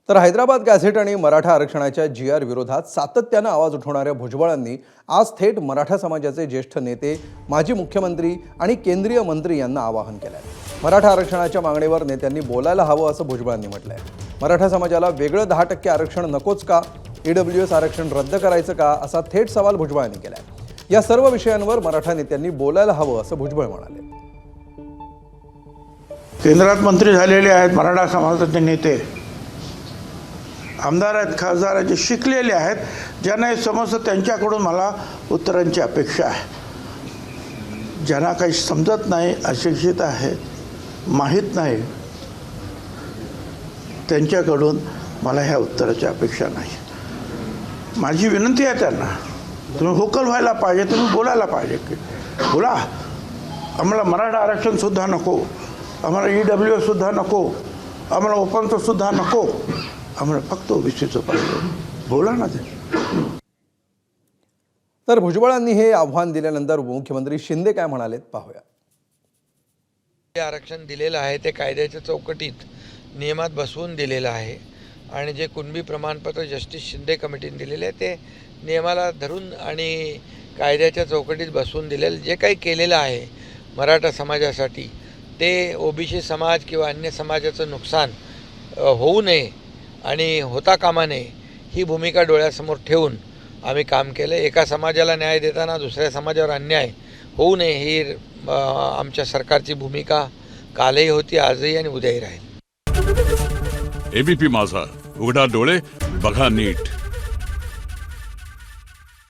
तर हैदराबाद गॅझेट आणि मराठा आरक्षणाच्या जी.आर विरोधात सातत्यानं आवाज उठवणाऱ्या भुजबळांनी आज थेट मराठा समाजाचे ज्येष्ठ नेते, माजी मुख्यमंत्री आणि केंद्रीय मंत्री यांना आवाहन केलंय। मराठा आरक्षणाच्या मागणीवर नेत्यांनी बोलायला हवं असं भुजबळांनी म्हटलंय। मराठा समाजाला वेगळं 10% आरक्षण नकोच का? ईडब्ल्यूएस आरक्षण रद्द करायचं का? असा थेट सवाल भुजबळांनी केलाय। या सर्व विषयांवर मराठा नेत्यांनी बोलायला हवं असं भुजबळ म्हणाले। केंद्रात मंत्री झालेले आहेत मराठा समाजाचे नेते, आमदार आहेत, खासदार आहेत, जे शिकलेले आहेत, ज्यांना हे समजतं, त्यांच्याकडून मला उत्तरांची अपेक्षा आहे। ज्यांना काही समजत नाही, अशिक्षित आहेत, माहीत नाही, त्यांच्याकडून मला ह्या उत्तराची अपेक्षा नाही। माझी विनंती आहे त्यांना, तुम्ही व्होकल व्हायला पाहिजे, तुम्ही बोलायला पाहिजे की बोला, आम्हाला मराठा आरक्षणसुद्धा नको, आम्हाला ईडब्ल्यूएससुद्धा नको, आम्हाला ओपनचं सुद्धा नको, आम्हाला फक्त ओबीसीचं पाहिजे, बोला ना ते। तर भुजबळांनी हे आव्हान दिल्यानंतर मुख्यमंत्री शिंदे काय म्हणालेत पाहूया। जे आरक्षण दिलेलं आहे ते कायद्याच्या चौकटीत नियमात बसवून दिलेलं आहे आणि जे कुणबी प्रमाणपत्र जस्टिस शिंदे कमिटीने दिलेले आहे ते नियमाला धरून आणि कायद्याच्या चौकटीत बसवून दिलेलं जे काही केलेलं आहे मराठा समाजासाठी ते ओबीसी समाज किंवा अन्य समाजाचं नुकसान होऊ नये आणि होता कामा नये ही भूमिका डोळ्यासमोर ठेवून आम्ही काम केलं। एका समाजाला न्याय देताना दुसऱ्या समाजावर अन्याय होऊ नये ही आमच्या सरकारची भूमिका कालही होती, आजही आणि उद्याही राहील। एबीपी माझा, उघडा डोळे बघा नीट।